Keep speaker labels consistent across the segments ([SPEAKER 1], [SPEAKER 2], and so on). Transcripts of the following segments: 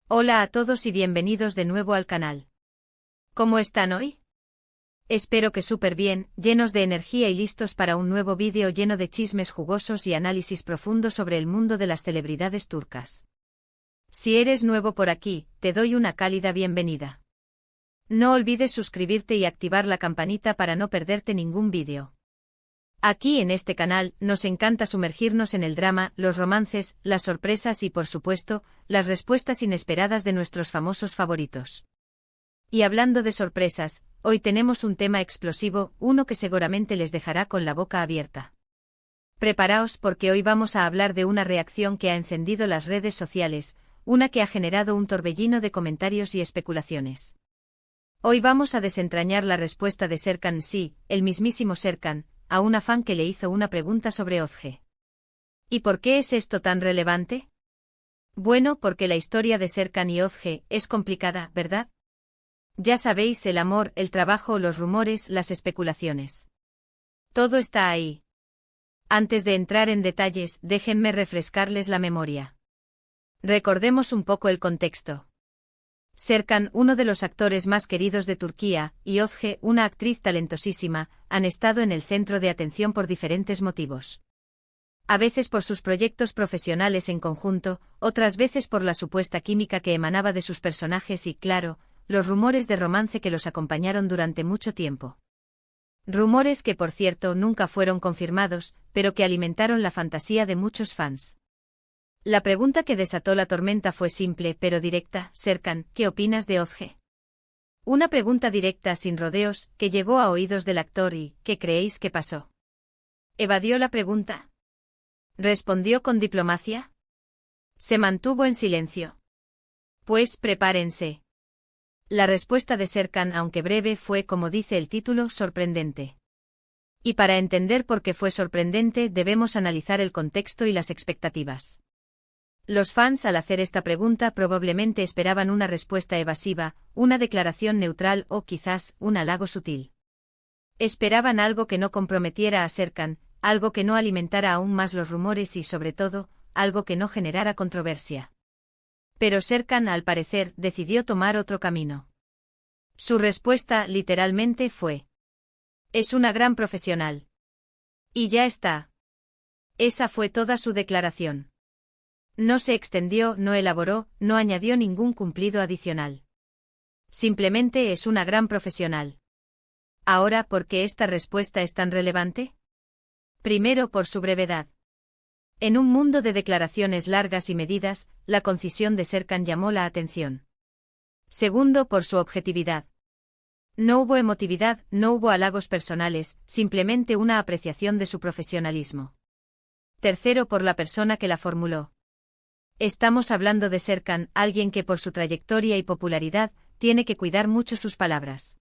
[SPEAKER 1] Hola a todos y bienvenidos de nuevo al canal. ¿Cómo están hoy? Espero que súper bien, llenos de energía y listos para un nuevo vídeo lleno de chismes jugosos y análisis profundo sobre el mundo de las celebridades turcas. Si eres nuevo por aquí, te doy una cálida bienvenida. No olvides suscribirte y activar la campanita para no perderte ningún vídeo. Aquí en este canal, nos encanta sumergirnos en el drama, los romances, las sorpresas y por supuesto, las respuestas inesperadas de nuestros famosos favoritos. Y hablando de sorpresas, hoy tenemos un tema explosivo, uno que seguramente les dejará con la boca abierta. Preparaos porque hoy vamos a hablar de una reacción que ha encendido las redes sociales, una que ha generado un torbellino de comentarios y especulaciones. Hoy vamos a desentrañar la respuesta de Serkan, sí, el mismísimo Serkan, a una fan que le hizo una pregunta sobre Özge. ¿Y por qué es esto tan relevante? Bueno, porque la historia de Serkan y Özge es complicada, ¿verdad? Ya sabéis, el amor, el trabajo, los rumores, las especulaciones. Todo está ahí. Antes de entrar en detalles, déjenme refrescarles la memoria. Recordemos un poco el contexto. Serkan, uno de los actores más queridos de Turquía, y Özge, una actriz talentosísima, han estado en el centro de atención por diferentes motivos. A veces por sus proyectos profesionales en conjunto, otras veces por la supuesta química que emanaba de sus personajes y, claro, los rumores de romance que los acompañaron durante mucho tiempo. Rumores que, por cierto, nunca fueron confirmados, pero que alimentaron la fantasía de muchos fans. La pregunta que desató la tormenta fue simple pero directa: Serkan, ¿qué opinas de Özge? Una pregunta directa sin rodeos, que llegó a oídos del actor y, ¿qué creéis que pasó? ¿Evadió la pregunta? ¿Respondió con diplomacia? ¿Se mantuvo en silencio? Pues prepárense. La respuesta de Serkan, aunque breve, fue, como dice el título, sorprendente. Y para entender por qué fue sorprendente debemos analizar el contexto y las expectativas. Los fans al hacer esta pregunta probablemente esperaban una respuesta evasiva, una declaración neutral o quizás un halago sutil. Esperaban algo que no comprometiera a Serkan, algo que no alimentara aún más los rumores y sobre todo, algo que no generara controversia. Pero Serkan, al parecer, decidió tomar otro camino. Su respuesta, literalmente, fue: es una gran profesional. Y ya está. Esa fue toda su declaración. No se extendió, no elaboró, no añadió ningún cumplido adicional. Simplemente es una gran profesional. Ahora, ¿por qué esta respuesta es tan relevante? Primero, por su brevedad. En un mundo de declaraciones largas y medidas, la concisión de Serkan llamó la atención. Segundo, por su objetividad. No hubo emotividad, no hubo halagos personales, simplemente una apreciación de su profesionalismo. Tercero, por la persona que la formuló. Estamos hablando de Serkan, alguien que por su trayectoria y popularidad, tiene que cuidar mucho sus palabras.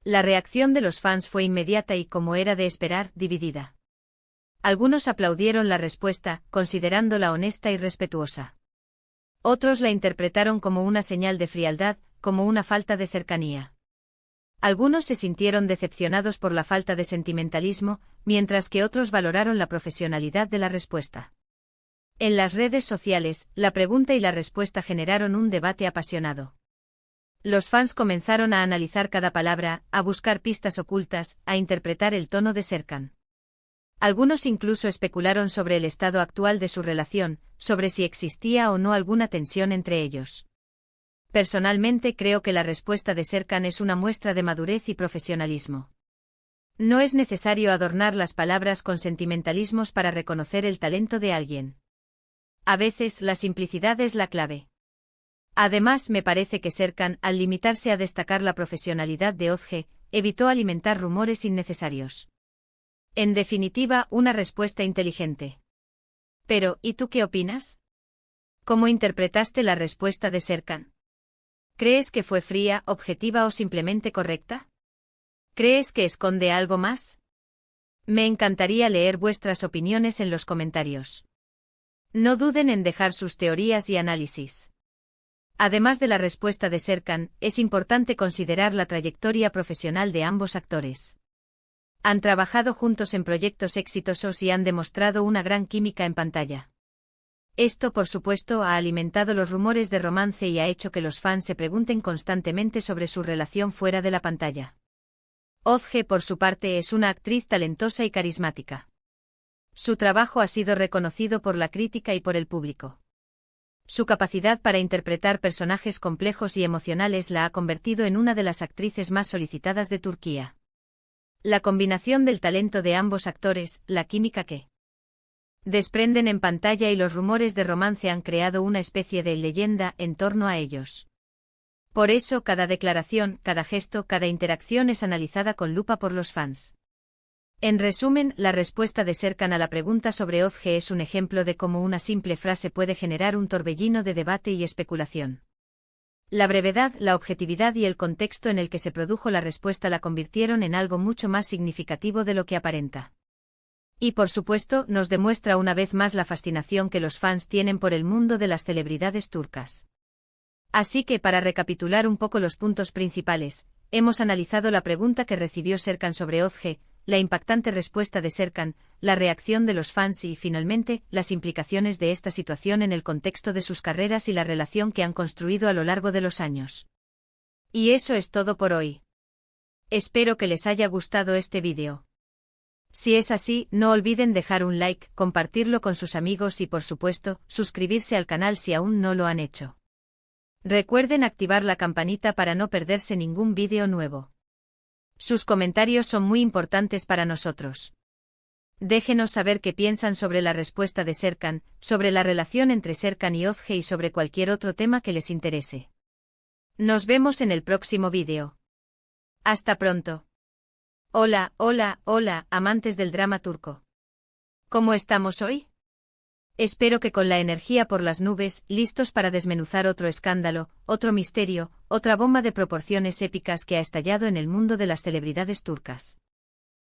[SPEAKER 1] La reacción de los fans fue inmediata y, como era de esperar, dividida. Algunos aplaudieron la respuesta, considerándola honesta y respetuosa. Otros la interpretaron como una señal de frialdad, como una falta de cercanía. Algunos se sintieron decepcionados por la falta de sentimentalismo, mientras que otros valoraron la profesionalidad de la respuesta. En las redes sociales, la pregunta y la respuesta generaron un debate apasionado. Los fans comenzaron a analizar cada palabra, a buscar pistas ocultas, a interpretar el tono de Serkan. Algunos incluso especularon sobre el estado actual de su relación, sobre si existía o no alguna tensión entre ellos. Personalmente creo que la respuesta de Serkan es una muestra de madurez y profesionalismo. No es necesario adornar las palabras con sentimentalismos para reconocer el talento de alguien. A veces la simplicidad es la clave. Además, me parece que Serkan, al limitarse a destacar la profesionalidad de Özge, evitó alimentar rumores innecesarios. En definitiva, una respuesta inteligente. Pero, ¿y tú qué opinas? ¿Cómo interpretaste la respuesta de Serkan? ¿Crees que fue fría, objetiva o simplemente correcta? ¿Crees que esconde algo más? Me encantaría leer vuestras opiniones en los comentarios. No duden en dejar sus teorías y análisis. Además de la respuesta de Serkan, es importante considerar la trayectoria profesional de ambos actores. Han trabajado juntos en proyectos exitosos y han demostrado una gran química en pantalla. Esto, por supuesto, ha alimentado los rumores de romance y ha hecho que los fans se pregunten constantemente sobre su relación fuera de la pantalla. Ozge, por su parte, es una actriz talentosa y carismática. Su trabajo ha sido reconocido por la crítica y por el público. Su capacidad para interpretar personajes complejos y emocionales la ha convertido en una de las actrices más solicitadas de Turquía. La combinación del talento de ambos actores, la química que desprenden en pantalla y los rumores de romance han creado una especie de leyenda en torno a ellos. Por eso cada declaración, cada gesto, cada interacción es analizada con lupa por los fans. En resumen, la respuesta de Serkan a la pregunta sobre Ozge es un ejemplo de cómo una simple frase puede generar un torbellino de debate y especulación. La brevedad, la objetividad y el contexto en el que se produjo la respuesta la convirtieron en algo mucho más significativo de lo que aparenta. Y por supuesto, nos demuestra una vez más la fascinación que los fans tienen por el mundo de las celebridades turcas. Así que, para recapitular un poco los puntos principales, hemos analizado la pregunta que recibió Serkan sobre Ozge, la impactante respuesta de Serkan, la reacción de los fans y, finalmente, las implicaciones de esta situación en el contexto de sus carreras y la relación que han construido a lo largo de los años. Y eso es todo por hoy. Espero que les haya gustado este vídeo. Si es así, no olviden dejar un like, compartirlo con sus amigos y, por supuesto, suscribirse al canal si aún no lo han hecho. Recuerden activar la campanita para no perderse ningún vídeo nuevo. Sus comentarios son muy importantes para nosotros. Déjenos saber qué piensan sobre la respuesta de Serkan, sobre la relación entre Serkan y Ozge y sobre cualquier otro tema que les interese. Nos vemos en el próximo vídeo. Hasta pronto. Hola, hola, hola, amantes del drama turco. ¿Cómo estamos hoy? Espero que con la energía por las nubes, listos para desmenuzar otro escándalo, otro misterio, otra bomba de proporciones épicas que ha estallado en el mundo de las celebridades turcas.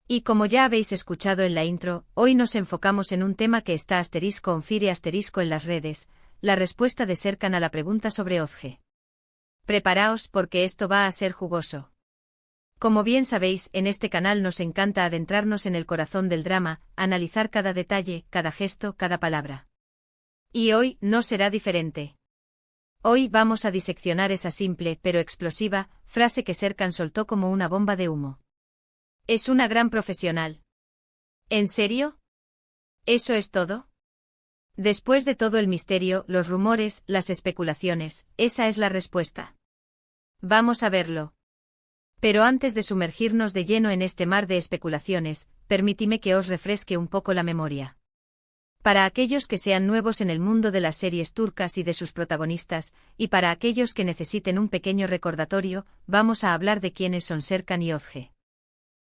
[SPEAKER 1] Y como ya habéis escuchado en la intro, hoy nos enfocamos en un tema que está *on fire* en las redes, la respuesta de Serkan a la pregunta sobre Ozge. Preparaos porque esto va a ser jugoso. Como bien sabéis, en este canal nos encanta adentrarnos en el corazón del drama, analizar cada detalle, cada gesto, cada palabra. Y hoy no será diferente. Hoy vamos a diseccionar esa simple, pero explosiva, frase que Serkan soltó como una bomba de humo. Es una gran profesional. ¿En serio? ¿Eso es todo? Después de todo el misterio, los rumores, las especulaciones, esa es la respuesta. Vamos a verlo. Pero antes de sumergirnos de lleno en este mar de especulaciones, permíteme que os refresque un poco la memoria. Para aquellos que sean nuevos en el mundo de las series turcas y de sus protagonistas, y para aquellos que necesiten un pequeño recordatorio, vamos a hablar de quiénes son Serkan y Ozge.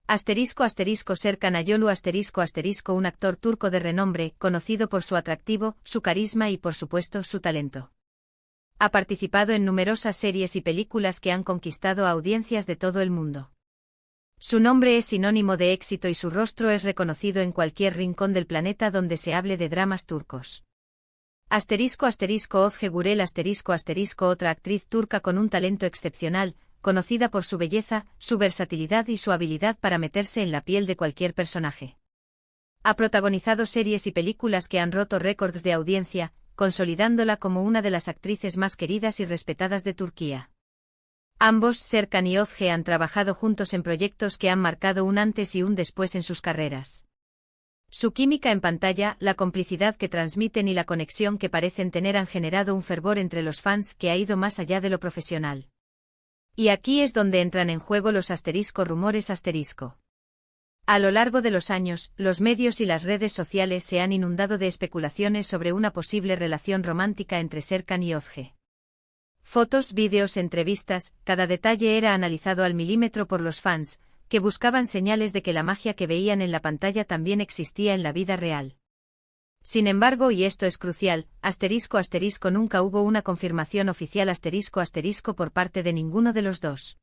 [SPEAKER 1] Serkan Ayolu un actor turco de renombre, conocido por su atractivo, su carisma y por supuesto su talento. Ha participado en numerosas series y películas que han conquistado a audiencias de todo el mundo. Su nombre es sinónimo de éxito y su rostro es reconocido en cualquier rincón del planeta donde se hable de dramas turcos. Ozge Gürel otra actriz turca con un talento excepcional, conocida por su belleza, su versatilidad y su habilidad para meterse en la piel de cualquier personaje. Ha protagonizado series y películas que han roto récords de audiencia, consolidándola como una de las actrices más queridas y respetadas de Turquía. Ambos, Serkan y Ozge, han trabajado juntos en proyectos que han marcado un antes y un después en sus carreras. Su química en pantalla, la complicidad que transmiten y la conexión que parecen tener han generado un fervor entre los fans que ha ido más allá de lo profesional. Y aquí es donde entran en juego los rumores. A lo largo de los años, los medios y las redes sociales se han inundado de especulaciones sobre una posible relación romántica entre Serkan y Ozge. Fotos, vídeos, entrevistas, cada detalle era analizado al milímetro por los fans, que buscaban señales de que la magia que veían en la pantalla también existía en la vida real. Sin embargo, y esto es crucial, nunca hubo una confirmación oficial por parte de ninguno de los dos.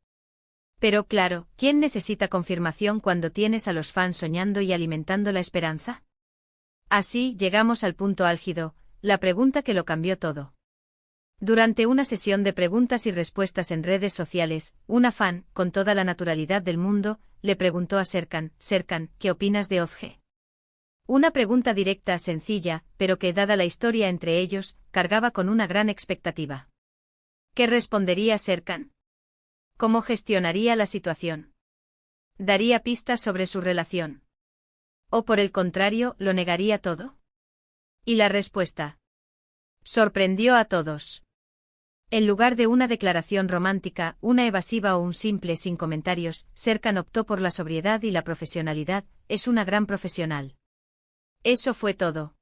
[SPEAKER 1] Pero claro, ¿quién necesita confirmación cuando tienes a los fans soñando y alimentando la esperanza? Así, llegamos al punto álgido, la pregunta que lo cambió todo. Durante una sesión de preguntas y respuestas en redes sociales, una fan, con toda la naturalidad del mundo, le preguntó a Serkan, ¿qué opinas de Ozge? Una pregunta directa, sencilla, pero que, dada la historia entre ellos, cargaba con una gran expectativa. ¿Qué respondería Serkan? ¿Cómo gestionaría la situación? ¿Daría pistas sobre su relación? ¿O por el contrario, lo negaría todo? Y la respuesta sorprendió a todos. En lugar de una declaración romántica, una evasiva o un simple sin comentarios, Serkan optó por la sobriedad y la profesionalidad. Es una gran profesional. Eso fue todo.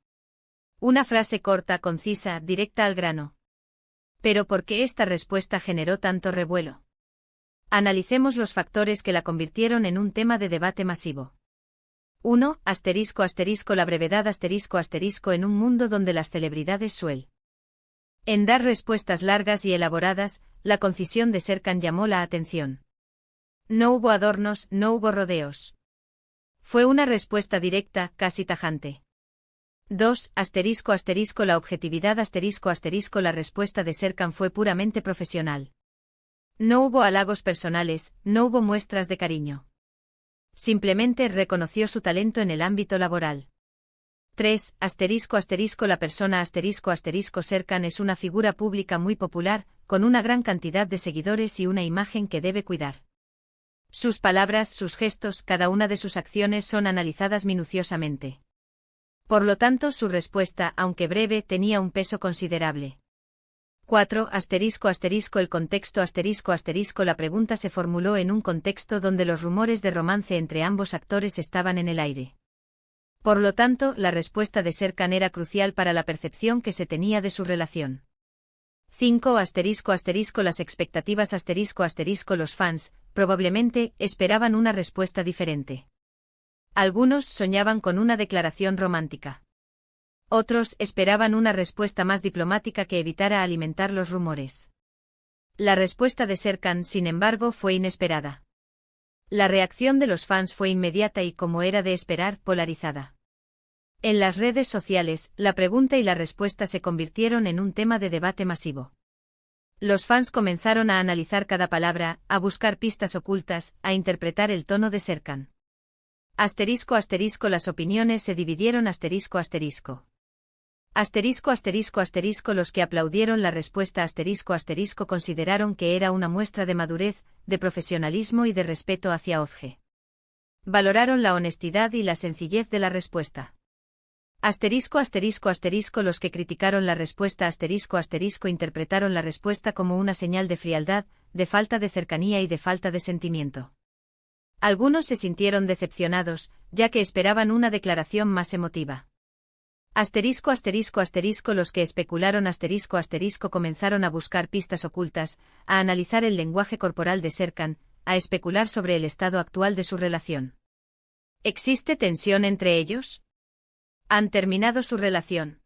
[SPEAKER 1] Una frase corta, concisa, directa al grano. Pero ¿por qué esta respuesta generó tanto revuelo? Analicemos los factores que la convirtieron en un tema de debate masivo. 1. La brevedad en un mundo donde las celebridades suelen en dar respuestas largas y elaboradas, la concisión de Serkan llamó la atención. No hubo adornos, no hubo rodeos. Fue una respuesta directa, casi tajante. 2. La objetividad la respuesta de Serkan fue puramente profesional. No hubo halagos personales, no hubo muestras de cariño. Simplemente reconoció su talento en el ámbito laboral. 3. La persona Serkan es una figura pública muy popular, con una gran cantidad de seguidores y una imagen que debe cuidar. Sus palabras, sus gestos, cada una de sus acciones son analizadas minuciosamente. Por lo tanto, su respuesta, aunque breve, tenía un peso considerable. 4. El contexto la pregunta se formuló en un contexto donde los rumores de romance entre ambos actores estaban en el aire. Por lo tanto, la respuesta de Serkan era crucial para la percepción que se tenía de su relación. 5. Las expectativas los fans, probablemente, esperaban una respuesta diferente. Algunos soñaban con una declaración romántica. Otros esperaban una respuesta más diplomática que evitara alimentar los rumores. La respuesta de Serkan, sin embargo, fue inesperada. La reacción de los fans fue inmediata y, como era de esperar, polarizada. En las redes sociales, la pregunta y la respuesta se convirtieron en un tema de debate masivo. Los fans comenzaron a analizar cada palabra, a buscar pistas ocultas, a interpretar el tono de Serkan. Las opiniones se dividieron Los que aplaudieron la respuesta consideraron que era una muestra de madurez, de profesionalismo y de respeto hacia Ozge. Valoraron la honestidad y la sencillez de la respuesta. Los que criticaron la respuesta interpretaron la respuesta como una señal de frialdad, de falta de cercanía y de falta de sentimiento. Algunos se sintieron decepcionados, ya que esperaban una declaración más emotiva. Los que especularon comenzaron a buscar pistas ocultas, a analizar el lenguaje corporal de Serkan, a especular sobre el estado actual de su relación. ¿Existe tensión entre ellos? ¿Han terminado su relación?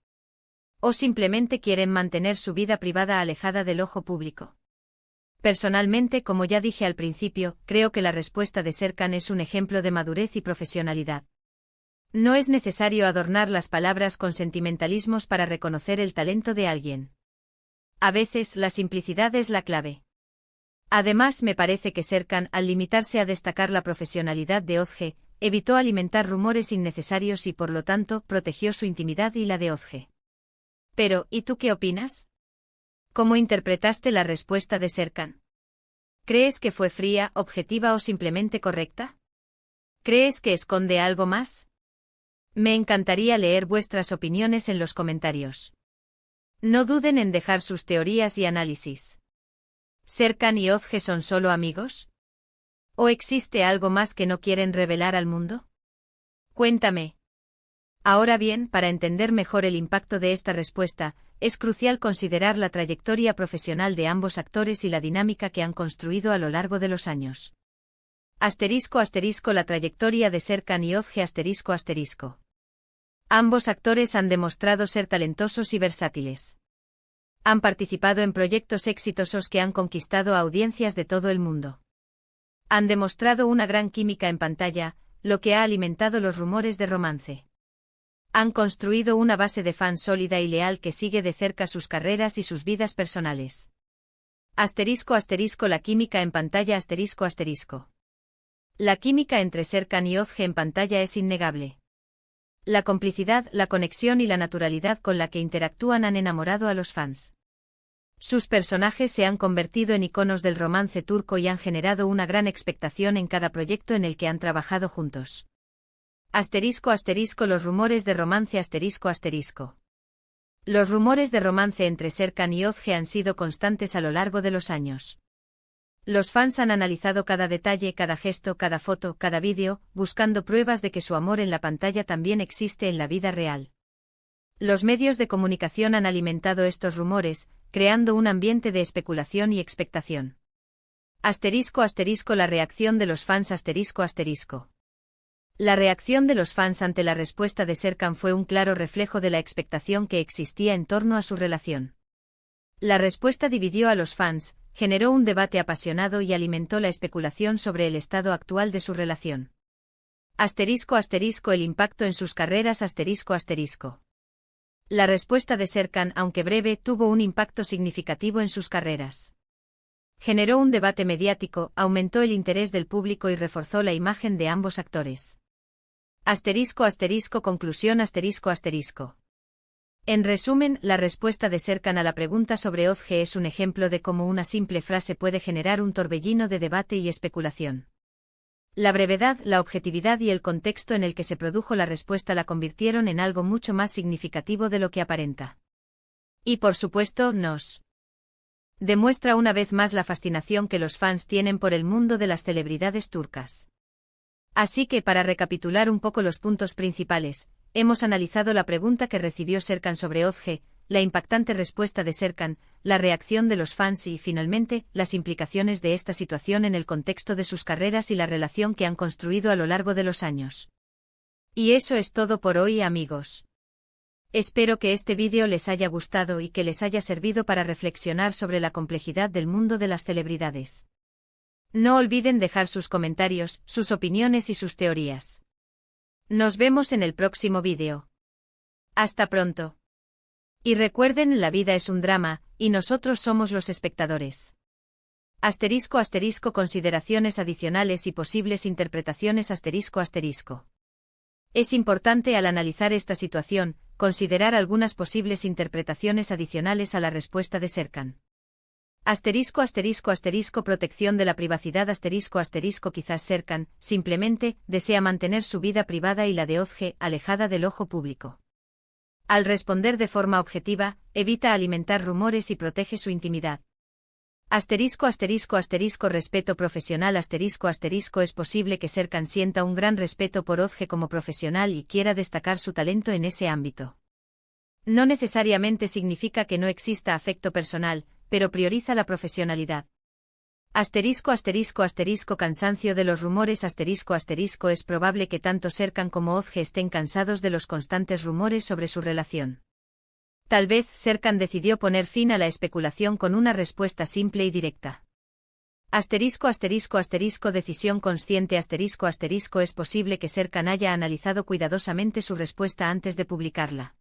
[SPEAKER 1] ¿O simplemente quieren mantener su vida privada alejada del ojo público? Personalmente, como ya dije al principio, creo que la respuesta de Serkan es un ejemplo de madurez y profesionalidad. No es necesario adornar las palabras con sentimentalismos para reconocer el talento de alguien. A veces, la simplicidad es la clave. Además, me parece que Serkan, al limitarse a destacar la profesionalidad de Ozge, evitó alimentar rumores innecesarios y, por lo tanto, protegió su intimidad y la de Ozge. Pero, ¿y tú qué opinas? ¿Cómo interpretaste la respuesta de Serkan? ¿Crees que fue fría, objetiva o simplemente correcta? ¿Crees que esconde algo más? Me encantaría leer vuestras opiniones en los comentarios. No duden en dejar sus teorías y análisis. ¿Serkan y Ozge son solo amigos? ¿O existe algo más que no quieren revelar al mundo? Cuéntame. Ahora bien, para entender mejor el impacto de esta respuesta, es crucial considerar la trayectoria profesional de ambos actores y la dinámica que han construido a lo largo de los años. La trayectoria de Serkan y Ozge ***. Ambos actores han demostrado ser talentosos y versátiles. Han participado en proyectos exitosos que han conquistado a audiencias de todo el mundo. Han demostrado una gran química en pantalla, lo que ha alimentado los rumores de romance. Han construido una base de fans sólida y leal que sigue de cerca sus carreras y sus vidas personales. La química en pantalla ***. La química entre Serkan y Ozge en pantalla es innegable. La complicidad, la conexión y la naturalidad con la que interactúan han enamorado a los fans. Sus personajes se han convertido en iconos del romance turco y han generado una gran expectación en cada proyecto en el que han trabajado juntos. Los rumores de romance Los rumores de romance entre Serkan y Özge han sido constantes a lo largo de los años. Los fans han analizado cada detalle, cada gesto, cada foto, cada vídeo, buscando pruebas de que su amor en la pantalla también existe en la vida real. Los medios de comunicación han alimentado estos rumores, creando un ambiente de especulación y expectación. La reacción de los fans La reacción de los fans ante la respuesta de Serkan fue un claro reflejo de la expectación que existía en torno a su relación. La respuesta dividió a los fans, generó un debate apasionado y alimentó la especulación sobre el estado actual de su relación. El impacto en sus carreras La respuesta de Serkan, aunque breve, tuvo un impacto significativo en sus carreras. Generó un debate mediático, aumentó el interés del público y reforzó la imagen de ambos actores. Conclusión. En resumen, la respuesta de Serkan a la pregunta sobre Özge es un ejemplo de cómo una simple frase puede generar un torbellino de debate y especulación. La brevedad, la objetividad y el contexto en el que se produjo la respuesta la convirtieron en algo mucho más significativo de lo que aparenta. Y por supuesto, nos demuestra una vez más la fascinación que los fans tienen por el mundo de las celebridades turcas. Así que, para recapitular un poco los puntos principales, hemos analizado la pregunta que recibió Serkan sobre Özge, la impactante respuesta de Serkan, la reacción de los fans y, finalmente, las implicaciones de esta situación en el contexto de sus carreras y la relación que han construido a lo largo de los años. Y eso es todo por hoy, amigos. Espero que este vídeo les haya gustado y que les haya servido para reflexionar sobre la complejidad del mundo de las celebridades. No olviden dejar sus comentarios, sus opiniones y sus teorías. Nos vemos en el próximo vídeo. Hasta pronto. Y recuerden, la vida es un drama, y nosotros somos los espectadores. Consideraciones adicionales y posibles interpretaciones Es importante al analizar esta situación, considerar algunas posibles interpretaciones adicionales a la respuesta de Serkan. Protección de la privacidad Quizás Serkan, simplemente, desea mantener su vida privada y la de Özge, alejada del ojo público. Al responder de forma objetiva, evita alimentar rumores y protege su intimidad. Respeto profesional Es posible que Serkan sienta un gran respeto por Özge como profesional y quiera destacar su talento en ese ámbito. No necesariamente significa que no exista afecto personal, pero prioriza la profesionalidad. Cansancio de los rumores Es probable que tanto Serkan como Özge estén cansados de los constantes rumores sobre su relación. Tal vez Serkan decidió poner fin a la especulación con una respuesta simple y directa. Decisión consciente Es posible que Serkan haya analizado cuidadosamente su respuesta antes de publicarla.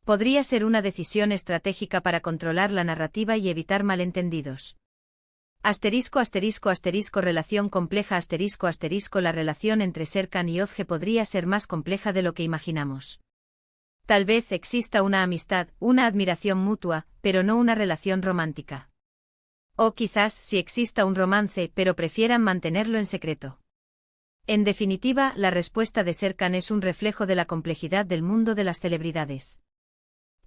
[SPEAKER 1] Podría ser una decisión estratégica para controlar la narrativa y evitar malentendidos. Relación compleja La relación entre Serkan y Özge podría ser más compleja de lo que imaginamos. Tal vez exista una amistad, una admiración mutua, pero no una relación romántica. O quizás sí exista un romance, pero prefieran mantenerlo en secreto. En definitiva, la respuesta de Serkan es un reflejo de la complejidad del mundo de las celebridades.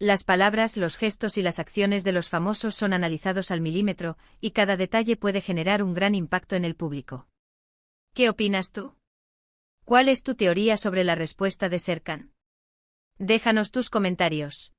[SPEAKER 1] Las palabras, los gestos y las acciones de los famosos son analizados al milímetro, y cada detalle puede generar un gran impacto en el público. ¿Qué opinas tú? ¿Cuál es tu teoría sobre la respuesta de Serkan? Déjanos tus comentarios.